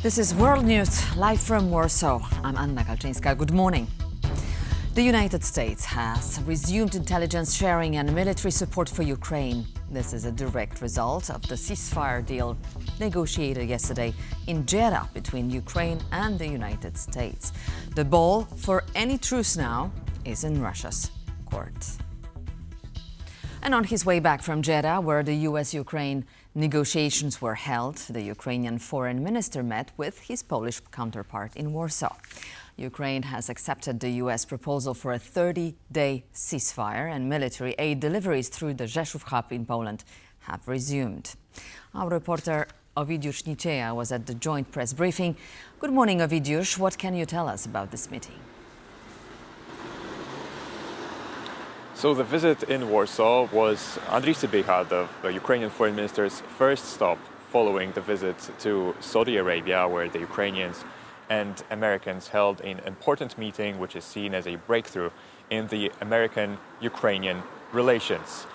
This is World News, live from Warsaw. I'm Anna Kalczyńska. Good morning. The United States has resumed intelligence sharing and military support for Ukraine. This is a direct result of the ceasefire deal negotiated yesterday in Jeddah between Ukraine and the United States. The ball for any truce now is in Russia's court. And on his way back from Jeddah, where the U.S. Ukraine negotiations were held, the Ukrainian foreign minister met with his Polish counterpart in Warsaw. Ukraine has accepted the U.S. proposal for a 30-day ceasefire, and military aid deliveries through the Rzeszów hub in Poland have resumed. Our reporter Ovidiusz Nicieja was at the joint press briefing. Good morning, Ovidiusz. What can you tell us about this meeting? So the visit in Warsaw was Andriy Sybiha, the Ukrainian foreign minister's first stop following the visit to Saudi Arabia, where the Ukrainians and Americans held an important meeting which is seen as a breakthrough in the American-Ukrainian relations.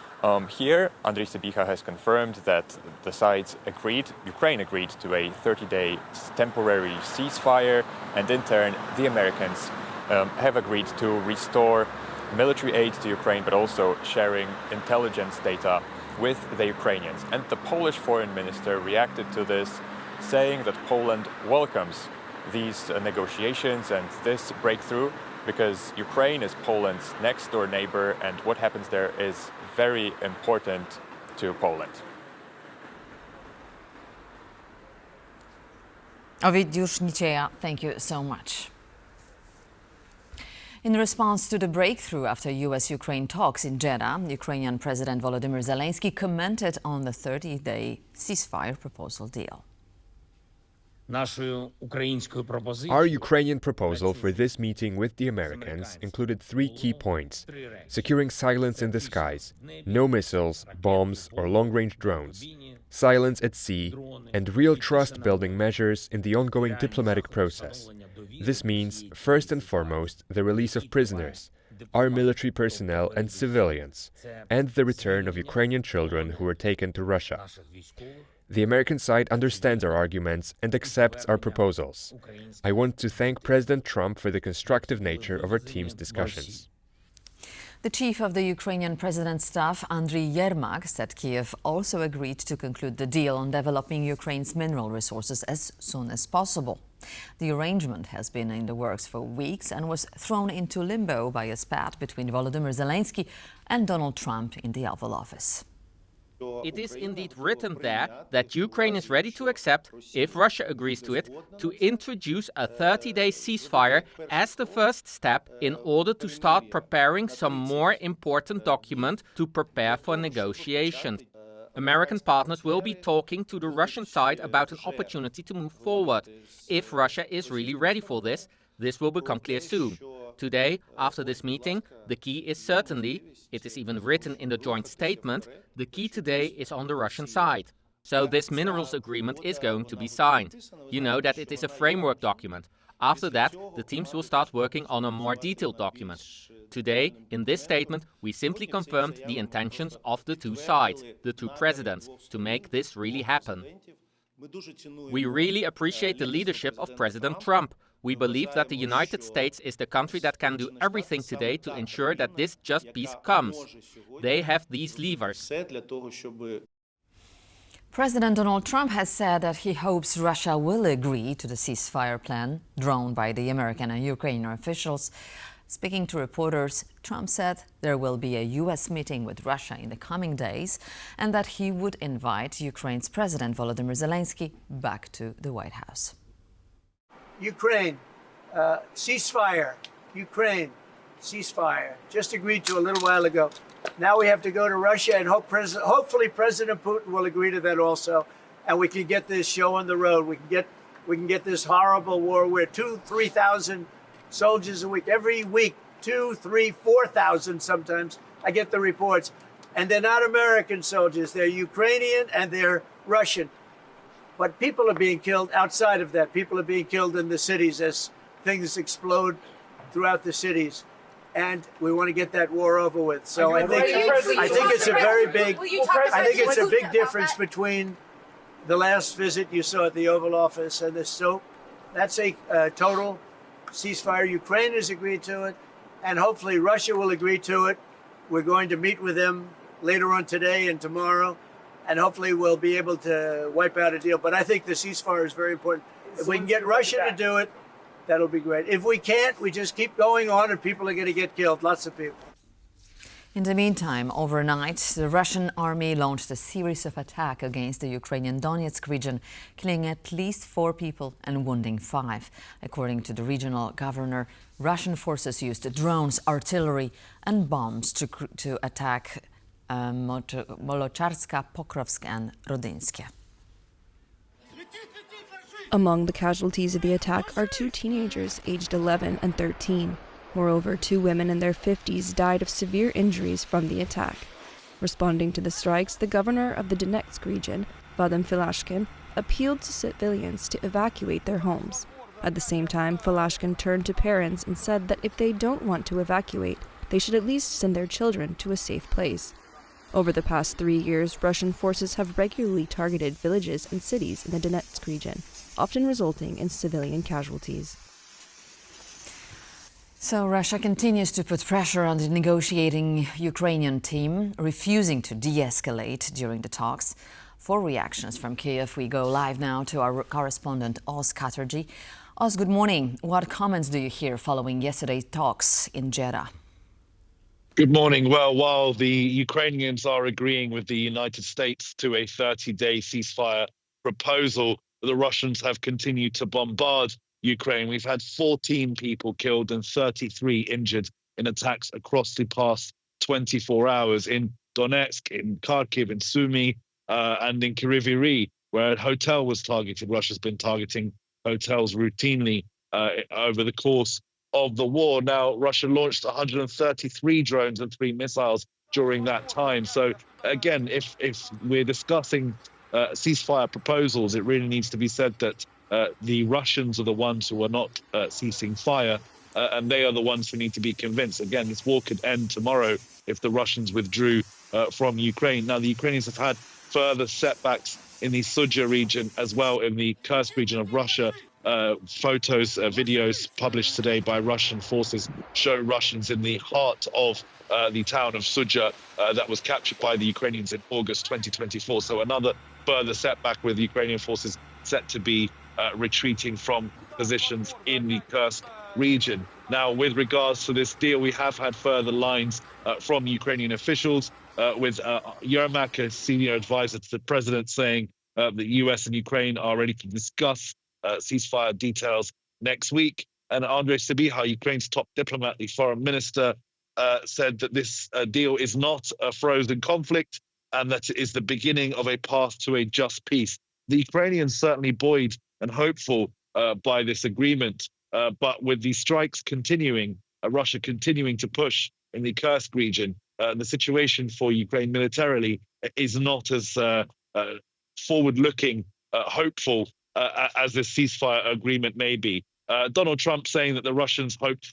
Here, Andriy Sybiha has confirmed that the sides agreed, Ukraine agreed to a 30-day temporary ceasefire, and in turn, the Americans have agreed to restore military aid to Ukraine, but also sharing intelligence data with the Ukrainians. And the Polish foreign minister reacted to this, saying that Poland welcomes these negotiations and this breakthrough because Ukraine is Poland's next door neighbor, and what happens there is very important to Poland. Ovidiusz Nicieja, thank you so much. In response to the breakthrough after U.S.-Ukraine talks in Jeddah, Ukrainian President Volodymyr Zelenskyy commented on the 30-day ceasefire proposal deal. Our Ukrainian proposal for this meeting with the Americans included three key points: securing silence in the skies, no missiles, bombs, or long-range drones, silence at sea, and real trust-building measures in the ongoing diplomatic process. This means, first and foremost, the release of prisoners, our military personnel and civilians, and the return of Ukrainian children who were taken to Russia. The American side understands our arguments and accepts our proposals. I want to thank President Trump for the constructive nature of our team's discussions. The chief of the Ukrainian president's staff, Andriy Yermak, said Kyiv also agreed to conclude the deal on developing Ukraine's mineral resources as soon as possible. The arrangement has been in the works for weeks and was thrown into limbo by a spat between Volodymyr Zelenskyy and Donald Trump in the Oval Office. It is indeed written there that Ukraine is ready to accept, if Russia agrees to it, to introduce a 30-day ceasefire as the first step in order to start preparing some more important document to prepare for negotiations. American partners will be talking to the Russian side about an opportunity to move forward. If Russia is really ready for this, this will become clear soon. Today, after this meeting, the key is certainly, it is even written in the joint statement, the key today is on the Russian side. So this minerals agreement is going to be signed. You know that it is a framework document. After that, the teams will start working on a more detailed document. Today, in this statement, we simply confirmed the intentions of the two sides, the two presidents, to make this really happen. We really appreciate the leadership of President Trump. We believe that the United States is the country that can do everything today to ensure that this just peace comes. They have these levers. President Donald Trump has said that he hopes Russia will agree to the ceasefire plan drawn by the American and Ukrainian officials. Speaking to reporters, Trump said there will be a U.S. meeting with Russia in the coming days and that he would invite Ukraine's President Volodymyr Zelenskyy back to the White House. Ukraine, ceasefire. Ukraine, ceasefire. Just agreed to a little while ago. Now we have to go to Russia and hopefully President Putin will agree to that also, and we can get this show on the road. We can get this horrible war where 2,000-3,000 soldiers a week, every week, 2,000, 3,000, 4,000 sometimes. I get the reports, and they're not American soldiers. They're Ukrainian and they're Russian. But people are being killed outside of that. People are being killed in the cities as things explode throughout the cities. And we want to get that war over with. So I think it's a very big, I think it's a big difference between the last visit you saw at the Oval Office, and so that's a total ceasefire. Ukraine has agreed to it, and hopefully Russia will agree to it. We're going to meet with them later on today and tomorrow, and hopefully we'll be able to wipe out a deal. But I think the ceasefire is very important. If we can get Russia to do it, that'll be great. If we can't, we just keep going on and people are going to get killed, lots of people. In the meantime, overnight, the Russian army launched a series of attacks against the Ukrainian Donetsk region, killing at least 4 people and wounding 5. According to the regional governor, Russian forces used drones, artillery and bombs to attack Molocharska, Pokrovsk and Rodynsk. Among the casualties of the attack are 2 teenagers aged 11 and 13. Moreover, 2 women in their 50s died of severe injuries from the attack. Responding to the strikes, the governor of the Donetsk region, Vadim Filashkin, appealed to civilians to evacuate their homes. At the same time, Filashkin turned to parents and said that if they don't want to evacuate, they should at least send their children to a safe place. Over the past 3 years, Russian forces have regularly targeted villages and cities in the Donetsk region, often resulting in civilian casualties. So Russia continues to put pressure on the negotiating Ukrainian team, refusing to de-escalate during the talks. For reactions from Kyiv, we go live now to our correspondent Oz Chatterjee. Oz, good morning. What comments do you hear following yesterday's talks in Jeddah? Good morning. Well, while the Ukrainians are agreeing with the United States to a 30-day ceasefire proposal, the Russians have continued to bombard Ukraine. We've had 14 people killed and 33 injured in attacks across the past 24 hours in Donetsk, in Kharkiv, in Sumy, and in Kryvyi, where a hotel was targeted. Russia's been targeting hotels routinely over the course of the war. Now, Russia launched 133 drones and 3 missiles during that time. So, again, if we're discussing ceasefire proposals, it really needs to be said that the Russians are the ones who are not ceasing fire, and they are the ones who need to be convinced. Again, this war could end tomorrow if the Russians withdrew from Ukraine. Now, the Ukrainians have had further setbacks in the Sudzha region as well, in the Kursk region of Russia. Photos, videos published today by Russian forces show Russians in the heart of the town of Sudzha that was captured by the Ukrainians in August 2024. So another further setback with Ukrainian forces set to be retreating from positions in the Kursk region. Now, with regards to this deal, we have had further lines from Ukrainian officials, with Yermak, a senior advisor to the president, saying that the U.S. and Ukraine are ready to discuss ceasefire details next week. And Andrei Sybiha, Ukraine's top diplomat, the foreign minister, said that this deal is not a frozen conflict and that it is the beginning of a path to a just peace. The Ukrainians certainly buoyed and hopeful by this agreement, but with the strikes continuing, Russia continuing to push in the Kursk region, the situation for Ukraine militarily is not as forward-looking, hopeful as this ceasefire agreement may be. Donald Trump saying that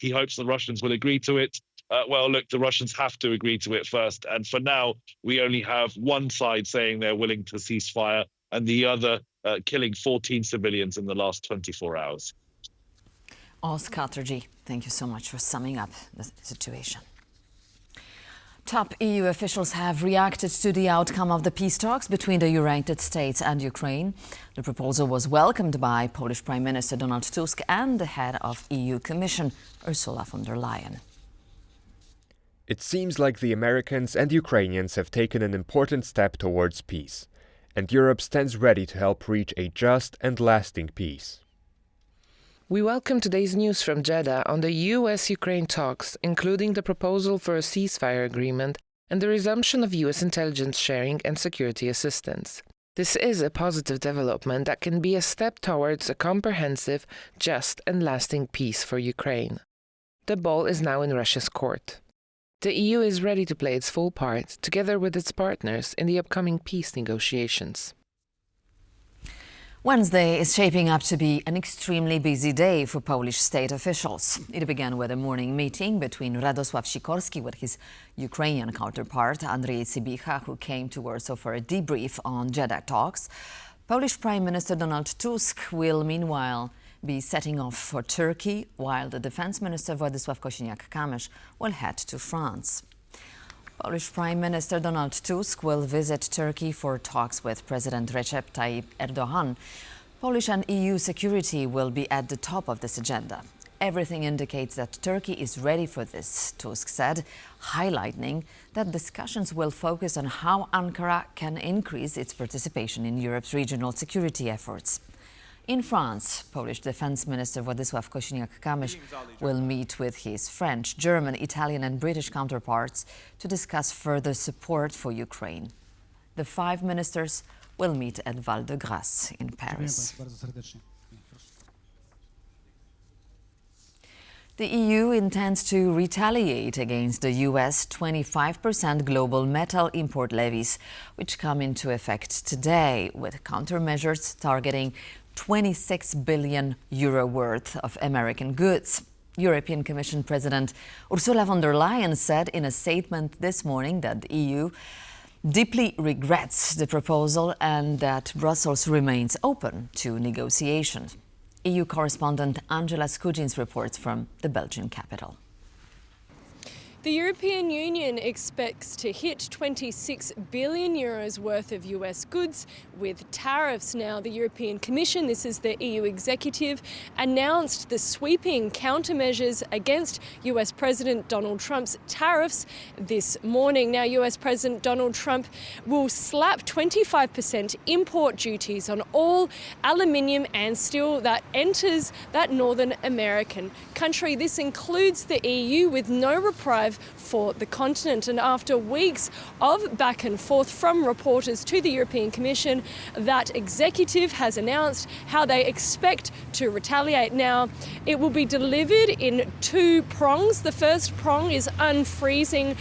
he hopes the Russians will agree to it. Well, look, the Russians have to agree to it first. And for now, we only have one side saying they're willing to cease fire and the other killing 14 civilians in the last 24 hours. Oz Chatterjee, thank you so much for summing up the situation. Top EU officials have reacted to the outcome of the peace talks between the United States and Ukraine. The proposal was welcomed by Polish Prime Minister Donald Tusk and the head of EU Commission, Ursula von der Leyen. It seems like the Americans and Ukrainians have taken an important step towards peace, and Europe stands ready to help reach a just and lasting peace. We welcome today's news from Jeddah on the U.S. Ukraine talks, including the proposal for a ceasefire agreement and the resumption of U.S. intelligence sharing and security assistance. This is a positive development that can be a step towards a comprehensive, just and lasting peace for Ukraine. The ball is now in Russia's court. The EU is ready to play its full part, together with its partners, in the upcoming peace negotiations. Wednesday is shaping up to be an extremely busy day for Polish state officials. It began with a morning meeting between Radosław Sikorski with his Ukrainian counterpart, Andrzej Sybiha, who came to Warsaw for a debrief on Jeddah talks. Polish Prime Minister Donald Tusk will meanwhile be setting off for Turkey, while the Defense Minister Władysław Kosiniak-Kamysz will head to France. Polish Prime Minister Donald Tusk will visit Turkey for talks with President Recep Tayyip Erdogan. Polish and EU security will be at the top of this agenda. Everything indicates that Turkey is ready for this, Tusk said, highlighting that discussions will focus on how Ankara can increase its participation in Europe's regional security efforts. In France, Polish Defense Minister Władysław Kosiniak-Kamysz will meet with his French, German, Italian and British counterparts to discuss further support for Ukraine. The 5 ministers will meet at Val-de-Grâce in Paris. The EU intends to retaliate against the U.S. 25% global metal import levies, which come into effect today, with countermeasures targeting €26 billion worth of American goods. European Commission President Ursula von der Leyen said in a statement this morning that the EU deeply regrets the proposal and that Brussels remains open to negotiations. EU correspondent Angela Skujins reports from the Belgian capital. The European Union expects to hit €26 billion worth of US goods with tariffs. Now, the European Commission, this is the EU executive, announced the sweeping countermeasures against US President Donald Trump's tariffs this morning. Now, US President Donald Trump will slap 25% import duties on all aluminium and steel that enters that Northern American country. This includes the EU, with no reprieve for the continent. And after weeks of back and forth from reporters to the European Commission, that executive has announced how they expect to retaliate. Now, it will be delivered in 2 prongs. The first prong is unfreezing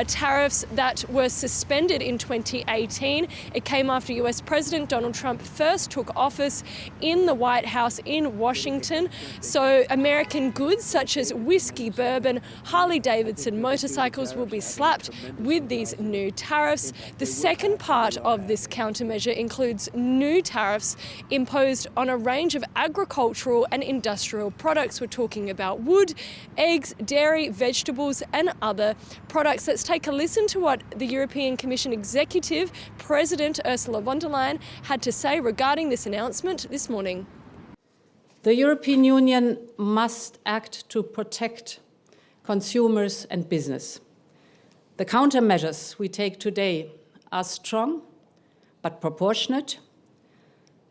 tariffs that were suspended in 2018. It came after US President Donald Trump first took office in the White House in Washington. So American goods such as whiskey, bourbon, Harley-Davidson motorcycles will be slapped with these new tariffs. The second part of this countermeasure includes new tariffs imposed on a range of agricultural and industrial products. We're talking about wood, eggs, dairy, vegetables and other products. Let's take a listen to what the European Commission Executive President Ursula von der Leyen had to say regarding this announcement this morning. The European Union must act to protect consumers and business. The countermeasures we take today are strong but proportionate.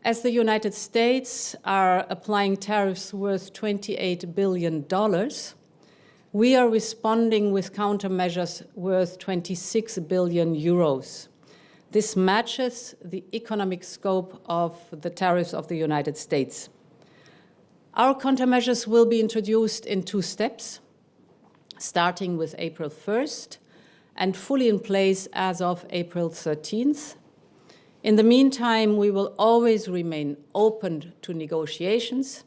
As the United States are applying tariffs worth $28 billion, we are responding with countermeasures worth €26 billion. This matches the economic scope of the tariffs of the United States. Our countermeasures will be introduced in 2 steps, starting with April 1st and fully in place as of April 13th. In the meantime, we will always remain open to negotiations.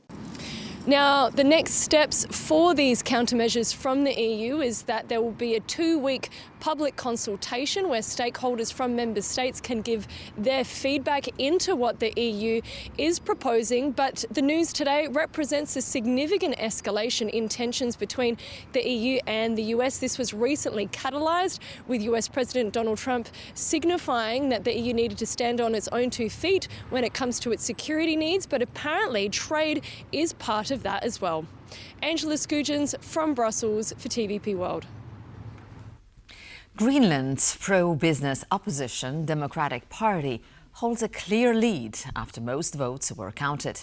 Now, the next steps for these countermeasures from the EU is that there will be a 2-week public consultation where stakeholders from member states can give their feedback into what the EU is proposing. But the news today represents a significant escalation in tensions between the EU and the US. This was recently catalysed with US President Donald Trump signifying that the EU needed to stand on its own 2 feet when it comes to its security needs. But apparently trade is part of that as well. Angela Skujins from Brussels for TVP World. Greenland's pro-business opposition Democratic Party holds a clear lead after most votes were counted.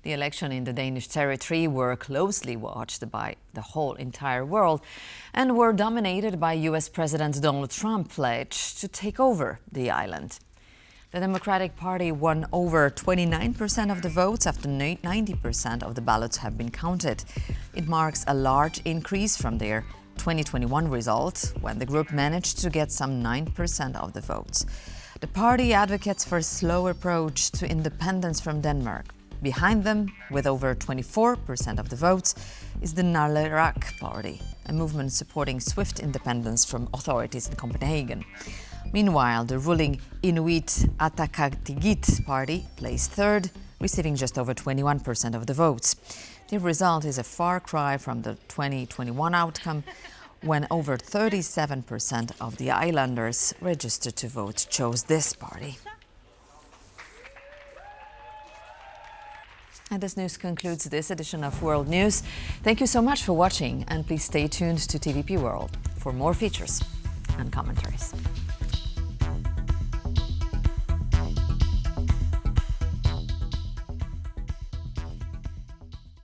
The election in the Danish territory were closely watched by the whole entire world and were dominated by US President Donald Trump's pledge to take over the island. The Democratic Party won over 29% of the votes after 90% of the ballots have been counted. It marks a large increase from their 2021 result, when the group managed to get some 9% of the votes. The party advocates for a slow approach to independence from Denmark. Behind them, with over 24% of the votes, is the Nalerak Party, a movement supporting swift independence from authorities in Copenhagen. Meanwhile, the ruling Inuit Ataqatigiit party placed third, receiving just over 21% of the votes. The result is a far cry from the 2021 outcome, when over 37% of the islanders registered to vote chose this party. And this news concludes this edition of World News. Thank you so much for watching, and please stay tuned to TVP World for more features and commentaries.